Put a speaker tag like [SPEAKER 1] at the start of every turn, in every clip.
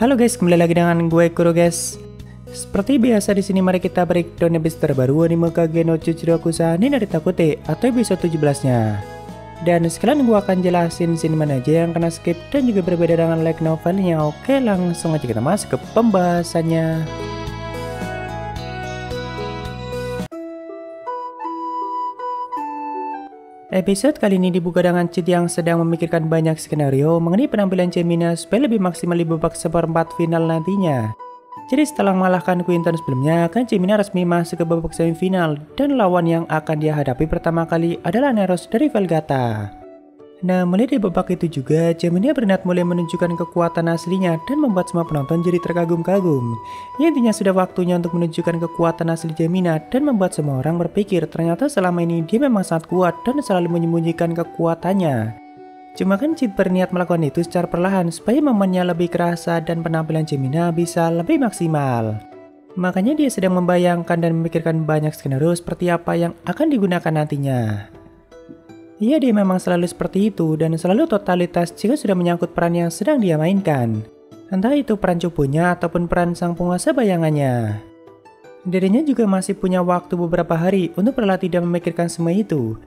[SPEAKER 1] Halo guys, kembali lagi dengan gue Kuro guys. Seperti biasa di sini mari kita breakdown episode terbaru anime Kage no Chuchirakusa ni Narita Kute atau episode 17-nya. Dan sekalian gue akan jelasin sini mana aja yang kena skip dan juga berbeda dengan light novelnya. Oke, langsung aja kita masuk ke pembahasannya. Episode kali ini dibuka dengan Chit yang sedang memikirkan banyak skenario mengenai penampilan Chemina supaya lebih maksimal di babak seperempat final nantinya. Jadi setelah mengalahkan Quinton sebelumnya, kan Chemina resmi masuk ke babak semifinal dan lawan yang akan dia hadapi pertama kali adalah Neros dari Velgata. Nah, mulai dari babak itu juga, Chemina berniat mulai menunjukkan kekuatan aslinya dan membuat semua penonton jadi terkagum-kagum. Ya, intinya sudah waktunya untuk menunjukkan kekuatan asli Chemina dan membuat semua orang berpikir ternyata selama ini dia memang sangat kuat dan selalu menyembunyikan kekuatannya. Cuma kan Chit berniat melakukan itu secara perlahan supaya momennya lebih kerasa dan penampilan Chemina bisa lebih maksimal. Makanya dia sedang membayangkan dan memikirkan banyak skenario seperti apa yang akan digunakan nantinya. Iya, dia memang selalu seperti itu dan selalu totalitas jika sudah menyangkut peran yang sedang dia mainkan. Entah itu peran cupunya ataupun peran sang penguasa bayangannya. Dirinya juga masih punya waktu beberapa hari untuk berlatih dan memikirkan semua itu.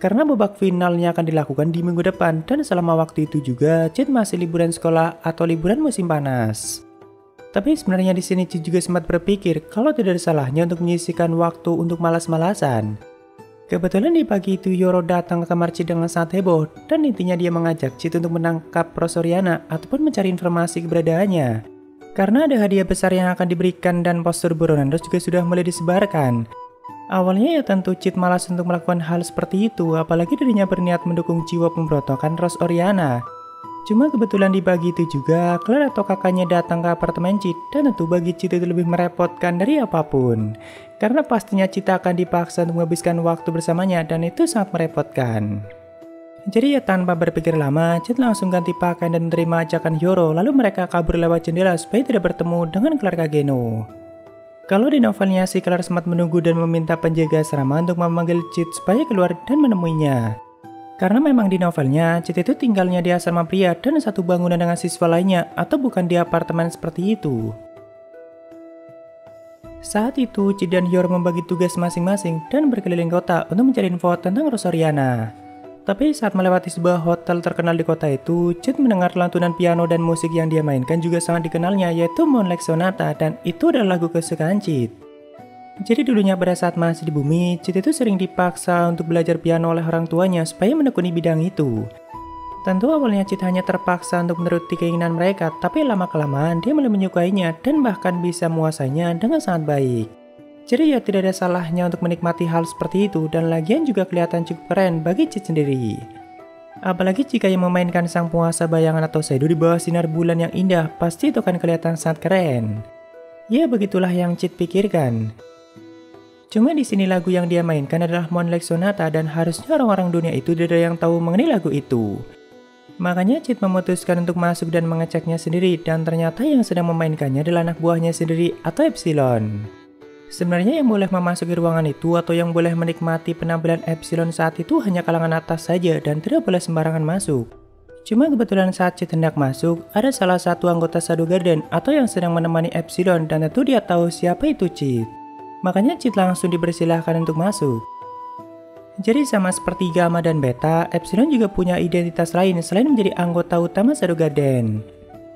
[SPEAKER 1] Karena babak finalnya akan dilakukan di minggu depan dan selama waktu itu juga Chit masih liburan sekolah atau liburan musim panas. Tapi sebenarnya di sini Chit juga sempat berpikir kalau tidak ada salahnya untuk menyisihkan waktu untuk malas-malasan. Kebetulan di pagi itu Yoro datang ke kamar Chit dengan sangat heboh dan intinya dia mengajak Chit untuk menangkap Rosoriana ataupun mencari informasi keberadaannya. Karena ada hadiah besar yang akan diberikan dan postur Boronandos juga sudah mulai disebarkan. Awalnya ya tentu Chit malas untuk melakukan hal seperti itu, apalagi dirinya berniat mendukung jiwa pemberontakan Rosoriana. Cuma kebetulan di pagi itu juga Claire atau kakaknya datang ke apartemen Chit dan tentu bagi Chit itu lebih merepotkan dari apapun. Karena pastinya Chit akan dipaksa untuk menghabiskan waktu bersamanya dan itu sangat merepotkan. Jadi ya tanpa berpikir lama, Chit langsung ganti pakaian dan menerima ajakan Yoro lalu mereka kabur lewat jendela supaya tidak bertemu dengan Claire Kageno. Kalau di novelnya si Claire sempat menunggu dan meminta penjaga asrama untuk memanggil Chit supaya keluar dan menemuinya. Karena memang di novelnya, Chit itu tinggalnya di asrama pria dan satu bangunan dengan siswa lainnya atau bukan di apartemen seperti itu. Saat itu, Chit dan Yor membagi tugas masing-masing dan berkeliling kota untuk mencari info tentang Rosoriana. Tapi saat melewati sebuah hotel terkenal di kota itu, Chit mendengar lantunan piano dan musik yang dia mainkan juga sangat dikenalnya yaitu Moonlight Sonata dan itu adalah lagu kesukaan Chit. Jadi dulunya pada saat masih di bumi, Chit itu sering dipaksa untuk belajar piano oleh orang tuanya supaya menekuni bidang itu. Tentu awalnya Chit hanya terpaksa untuk menuruti keinginan mereka, tapi lama-kelamaan dia mulai menyukainya dan bahkan bisa menguasainya dengan sangat baik. Jadi ya tidak ada salahnya untuk menikmati hal seperti itu dan lagian juga kelihatan cukup keren bagi Chit sendiri. Apalagi jika yang memainkan sang penguasa bayangan atau shadow di bawah sinar bulan yang indah, pasti itu akan kelihatan sangat keren. Ya begitulah yang Chit pikirkan. Cuma di sini lagu yang dia mainkan adalah Moonlight Sonata dan harusnya orang-orang dunia itu tidak ada yang tahu mengenai lagu itu. Makanya Chit memutuskan untuk masuk dan mengeceknya sendiri dan ternyata yang sedang memainkannya adalah anak buahnya sendiri atau Epsilon. Sebenarnya yang boleh memasuki ruangan itu atau yang boleh menikmati penampilan Epsilon saat itu hanya kalangan atas saja dan tidak boleh sembarangan masuk. Cuma kebetulan saat Chit hendak masuk, ada salah satu anggota Shadow Garden atau yang sedang menemani Epsilon dan tentu dia tahu siapa itu Chit. Makanya Chit langsung dipersilahkan untuk masuk. Jadi sama seperti Gamma dan Beta, Epsilon juga punya identitas lain selain menjadi anggota utama Shadow Garden,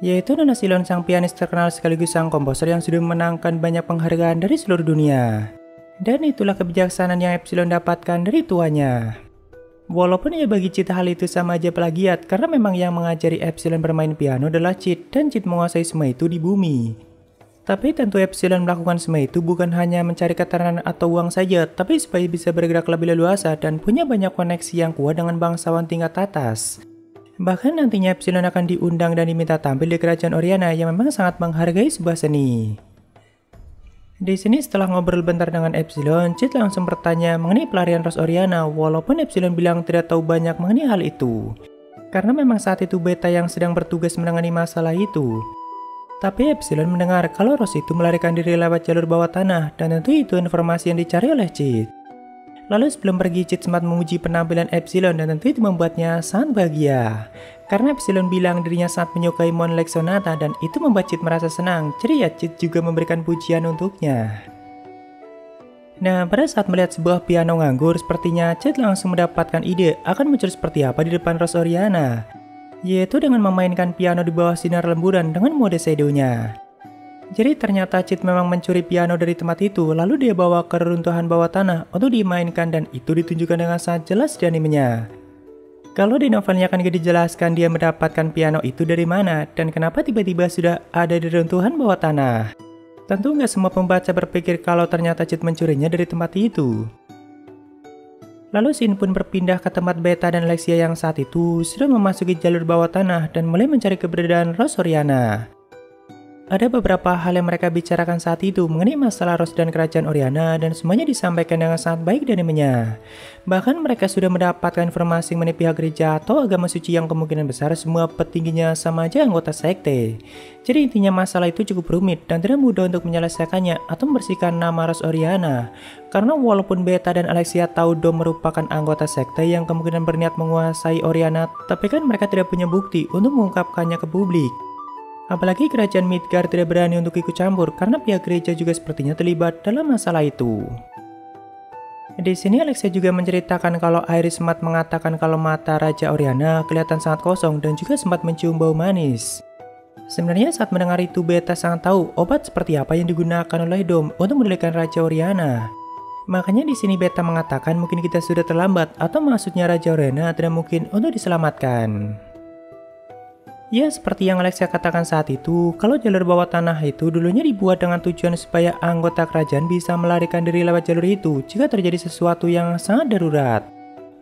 [SPEAKER 1] yaitu Nona Silon, sang pianis terkenal sekaligus sang komposer yang sudah memenangkan banyak penghargaan dari seluruh dunia. Dan itulah kebijaksanaan yang Epsilon dapatkan dari tuanya. Walaupun ya bagi Chit hal itu sama aja plagiat karena memang yang mengajari Epsilon bermain piano adalah Chit dan Chit menguasai semua itu di bumi. Tapi tentu Epsilon melakukan semua itu bukan hanya mencari ketenaran atau uang saja, tapi supaya bisa bergerak lebih leluasa dan punya banyak koneksi yang kuat dengan bangsawan tingkat atas. Bahkan nantinya Epsilon akan diundang dan diminta tampil di kerajaan Oriana yang memang sangat menghargai sebuah seni. Di sini setelah ngobrol bentar dengan Epsilon, Chit langsung bertanya mengenai pelarian Rosoriana walaupun Epsilon bilang tidak tahu banyak mengenai hal itu. Karena memang saat itu Beta yang sedang bertugas menangani masalah itu. Tapi Epsilon mendengar kalau Rose itu melarikan diri lewat jalur bawah tanah dan tentu itu informasi yang dicari oleh Chit. Lalu sebelum pergi, Cid sempat memuji penampilan Epsilon dan tentu itu membuatnya sangat bahagia. Karena Epsilon bilang dirinya sangat menyukai Monlight Sonata dan itu membuat Cid merasa senang. Jadi ya Cid juga memberikan pujian untuknya. Nah, pada saat melihat sebuah piano nganggur, sepertinya Cid langsung mendapatkan ide akan muncul seperti apa di depan Rose Oriana, yaitu dengan memainkan piano di bawah sinar rembulan dengan mode shadownya. Jadi ternyata Cid memang mencuri piano dari tempat itu, lalu dia bawa ke reruntuhan bawah tanah untuk dimainkan dan itu ditunjukkan dengan sangat jelas di animenya. Kalau di novelnya kan gak dijelaskan dia mendapatkan piano itu dari mana dan kenapa tiba-tiba sudah ada di reruntuhan bawah tanah. Tentu nggak semua pembaca berpikir kalau ternyata Cid mencurinya dari tempat itu. Lalu Shin pun berpindah ke tempat Beta dan Lexia yang saat itu sudah memasuki jalur bawah tanah dan mulai mencari keberadaan Rose Oriana. Ada beberapa hal yang mereka bicarakan saat itu mengenai masalah Rose dan kerajaan Oriana dan semuanya disampaikan dengan sangat baik di animenya. Bahkan mereka sudah mendapatkan informasi mengenai pihak gereja atau agama suci yang kemungkinan besar semua petingginya sama aja anggota sekte. Jadi intinya masalah itu cukup rumit dan tidak mudah untuk menyelesaikannya atau membersihkan nama Rose Oriana. Karena walaupun Beta dan Alexia tahu Dom merupakan anggota sekte yang kemungkinan berniat menguasai Oriana, tapi kan mereka tidak punya bukti untuk mengungkapkannya ke publik. Apalagi kerajaan Midgard tidak berani untuk ikut campur karena pihak gereja juga sepertinya terlibat dalam masalah itu. Di sini Alexia juga menceritakan kalau Iris sempat mengatakan kalau mata Raja Oriana kelihatan sangat kosong dan juga sempat mencium bau manis. Sebenarnya saat mendengar itu Beta sangat tahu obat seperti apa yang digunakan oleh Dom untuk memulihkan Raja Oriana. Makanya di sini Beta mengatakan mungkin kita sudah terlambat atau maksudnya Raja Oriana tidak mungkin untuk diselamatkan. Ya, seperti yang Alexia katakan saat itu, kalau jalur bawah tanah itu dulunya dibuat dengan tujuan supaya anggota kerajaan bisa melarikan diri lewat jalur itu jika terjadi sesuatu yang sangat darurat.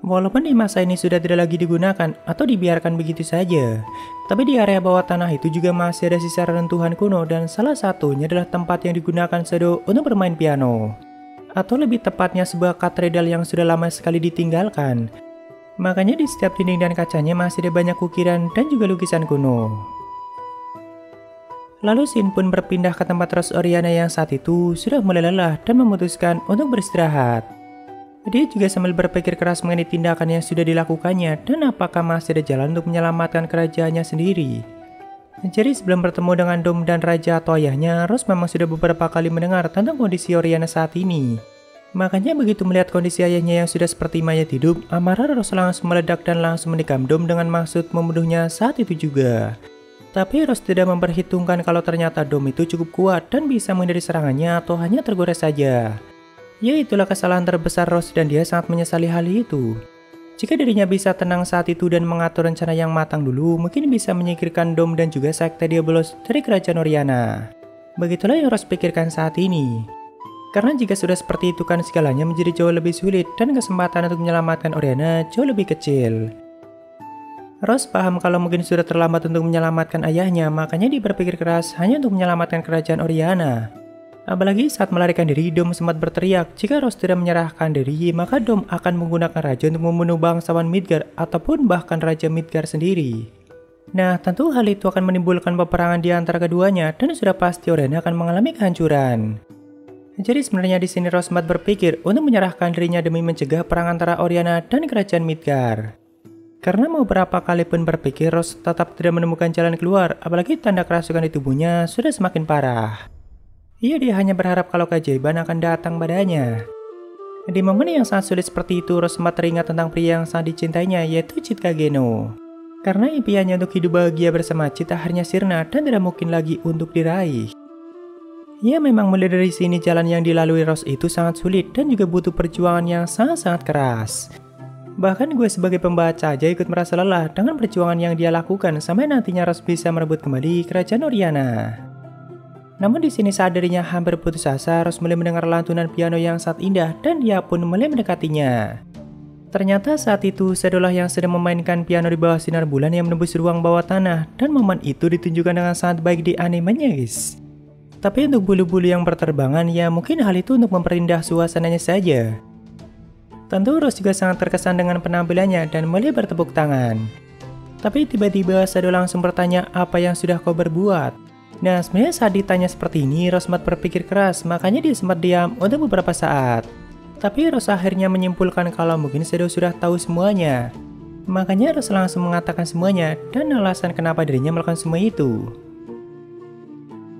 [SPEAKER 1] Walaupun di masa ini sudah tidak lagi digunakan atau dibiarkan begitu saja, tapi di area bawah tanah itu juga masih ada sisa reruntuhan kuno dan salah satunya adalah tempat yang digunakan Shadow untuk bermain piano. Atau lebih tepatnya sebuah katedral yang sudah lama sekali ditinggalkan. Makanya di setiap dinding dan kacanya masih ada banyak ukiran dan juga lukisan kuno. Lalu Shin pun berpindah ke tempat Rose Oriana yang saat itu sudah mulai lelah dan memutuskan untuk beristirahat. Dia juga sambil berpikir keras mengenai tindakan yang sudah dilakukannya dan apakah masih ada jalan untuk menyelamatkan kerajaannya sendiri. Jadi sebelum bertemu dengan Dom dan Raja atau ayahnya, Rose memang sudah beberapa kali mendengar tentang kondisi Oriana saat ini. Makanya begitu melihat kondisi ayahnya yang sudah seperti mayat hidup, amarah Rose langsung meledak dan langsung menikam Dom dengan maksud membunuhnya saat itu juga. Tapi Rose tidak memperhitungkan kalau ternyata Dom itu cukup kuat dan bisa menghindari serangannya atau hanya tergores saja. Ya itulah kesalahan terbesar Rose dan dia sangat menyesali hal itu. Jika dirinya bisa tenang saat itu dan mengatur rencana yang matang dulu, mungkin bisa menyingkirkan Dom dan juga sekte Diabolos dari kerajaan Oriana. Begitulah yang Rose pikirkan saat ini. Karena jika sudah seperti itu kan segalanya menjadi jauh lebih sulit dan kesempatan untuk menyelamatkan Oriana jauh lebih kecil. Rose paham kalau mungkin sudah terlambat untuk menyelamatkan ayahnya, makanya dia berpikir keras hanya untuk menyelamatkan kerajaan Oriana. Apalagi saat melarikan diri, Dom sempat berteriak jika Rose tidak menyerahkan diri, maka Dom akan menggunakan raja untuk membunuh bangsawan Midgard ataupun bahkan Raja Midgard sendiri. Nah, tentu hal itu akan menimbulkan peperangan di antara keduanya dan sudah pasti Oriana akan mengalami kehancuran. Jadi sebenarnya di sini Rose sempat berpikir untuk menyerahkan dirinya demi mencegah perang antara Oriana dan kerajaan Midgard. Karena mau berapa kali pun berpikir, Rose tetap tidak menemukan jalan keluar, apalagi tanda kerasukan di tubuhnya sudah semakin parah. Dia hanya berharap kalau keajaiban akan datang padanya. Di momen yang sangat sulit seperti itu, Rose sempat teringat tentang pria yang sangat dicintainya, yaitu Cid Kageno. Karena impiannya untuk hidup bahagia bersama Cid akhirnya sirna dan tidak mungkin lagi untuk diraih. Ya memang mulai dari sini jalan yang dilalui Rose itu sangat sulit dan juga butuh perjuangan yang sangat-sangat keras. Bahkan gue sebagai pembaca aja ikut merasa lelah dengan perjuangan yang dia lakukan sampai nantinya Rose bisa merebut kembali kerajaan Oriana. Namun di sini saat dirinya hampir putus asa, Rose mulai mendengar lantunan piano yang sangat indah dan dia pun mulai mendekatinya. Ternyata saat itu Shadow yang sedang memainkan piano di bawah sinar bulan yang menembus ruang bawah tanah dan momen itu ditunjukkan dengan sangat baik di animenya guys. Tapi untuk bulu-bulu yang berterbangan, ya mungkin hal itu untuk memperindah suasananya saja. Tentu Rose juga sangat terkesan dengan penampilannya dan mulai bertepuk tangan. Tapi tiba-tiba Shadow langsung bertanya apa yang sudah kau berbuat. Nah sebenarnya saat ditanya seperti ini, Rose sempat berpikir keras, makanya dia sempat diam untuk beberapa saat. Tapi Rose akhirnya menyimpulkan kalau mungkin Shadow sudah tahu semuanya. Makanya Rose langsung mengatakan semuanya dan alasan kenapa dirinya melakukan semua itu.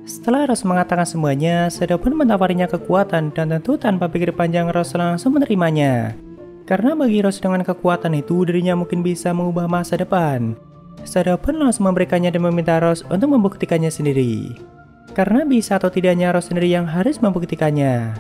[SPEAKER 1] Setelah Rose mengatakan semuanya, Shadow pun mentawarinya kekuatan dan tentu tanpa pikir panjang Rose langsung menerimanya. Karena bagi Rose dengan kekuatan itu dirinya mungkin bisa mengubah masa depan. Shadow pun langsung memberikannya dan meminta Rose untuk membuktikannya sendiri. Karena bisa atau tidaknya Rose sendiri yang harus membuktikannya.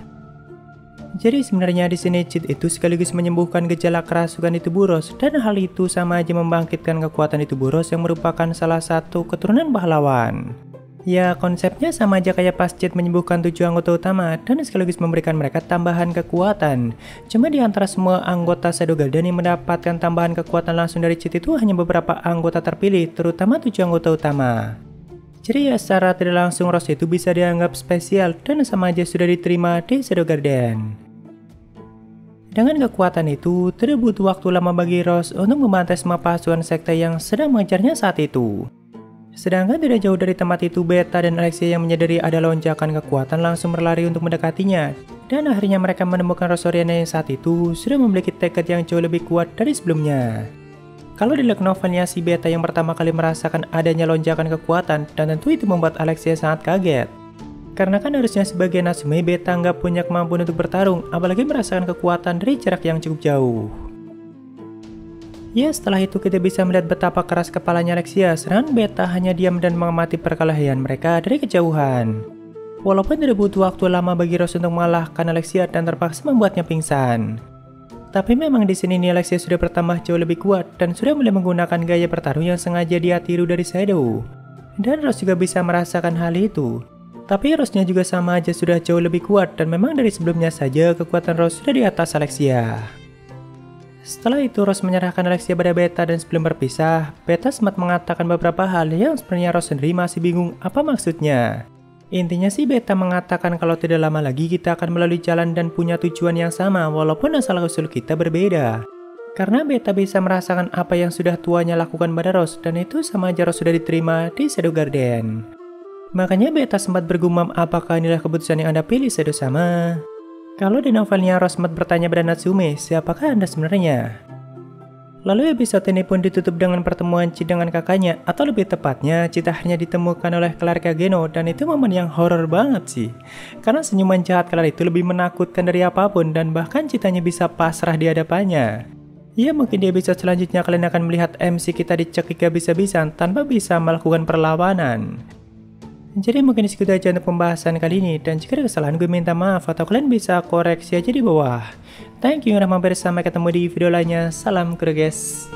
[SPEAKER 1] Jadi sebenarnya di sini cheat itu sekaligus menyembuhkan gejala kerasukan di tubuh Rose dan hal itu sama aja membangkitkan kekuatan di tubuh Rose yang merupakan salah satu keturunan pahlawan. Ya, konsepnya sama aja kayak pas cheat menyembuhkan 7 anggota utama dan sekaligus memberikan mereka tambahan kekuatan. Cuma di antara semua anggota Shadow Garden yang mendapatkan tambahan kekuatan langsung dari cheat itu hanya beberapa anggota terpilih, terutama 7 anggota utama. Jadi ya secara tidak langsung Rose itu bisa dianggap spesial dan sama aja sudah diterima di Shadow Garden. Dengan kekuatan itu, tidak butuh waktu lama bagi Rose untuk membantai semua pasukan sekte yang sedang mengejarnya saat itu. Sedangkan tidak jauh dari tempat itu, Beta dan Alexia yang menyadari ada lonjakan kekuatan langsung berlari untuk mendekatinya. Dan akhirnya mereka menemukan Rosoriana yang saat itu sudah memiliki tekad yang jauh lebih kuat dari sebelumnya. Kalau di light novelnya si Beta yang pertama kali merasakan adanya lonjakan kekuatan dan tentu itu membuat Alexia sangat kaget. Karena kan harusnya sebagai Natsume Beta nggak punya kemampuan untuk bertarung, apalagi merasakan kekuatan dari jarak yang cukup jauh. Ya, setelah itu kita bisa melihat betapa keras kepalanya Alexia, sedangkan Beta hanya diam dan mengamati perkelahian mereka dari kejauhan. Walaupun tidak butuh waktu lama bagi Rose untuk mengalahkan Alexia dan terpaksa membuatnya pingsan. Tapi memang di sini nih Alexia sudah bertambah jauh lebih kuat dan sudah mulai menggunakan gaya bertarung yang sengaja dia tiru dari Shadow. Dan Rose juga bisa merasakan hal itu. Tapi Rose-nya juga sama aja sudah jauh lebih kuat dan memang dari sebelumnya saja kekuatan Rose sudah di atas Alexia. Setelah itu Rose menyerahkan Alexia pada Beta dan sebelum berpisah, Beta sempat mengatakan beberapa hal yang sebenarnya Rose sendiri masih bingung apa maksudnya. Intinya sih Beta mengatakan kalau tidak lama lagi kita akan melalui jalan dan punya tujuan yang sama walaupun asal-usul kita berbeda. Karena Beta bisa merasakan apa yang sudah tuanya lakukan pada Rose dan itu sama aja Rose sudah diterima di Shadow Garden. Makanya Beta sempat bergumam apakah inilah keputusan yang Anda pilih Shadow sama. Kalau di novelnya Rose sempat bertanya pada Natsume, siapakah Anda sebenarnya? Lalu episode ini pun ditutup dengan pertemuan Chid dengan kakaknya, atau lebih tepatnya Chid akhirnya ditemukan oleh Clark Kageno dan itu momen yang horor banget sih. Karena senyuman jahat Clark itu lebih menakutkan dari apapun dan bahkan Chid hanya bisa pasrah di hadapannya. Ya mungkin di episode selanjutnya kalian akan melihat MC kita dicekik habis-habisan tanpa bisa melakukan perlawanan. Jadi mungkin segitu aja untuk pembahasan kali ini dan jika ada kesalahan gue minta maaf atau kalian bisa koreksi aja di bawah. Thank you udah mampir, sampai ketemu di video lainnya. Salam kru guys.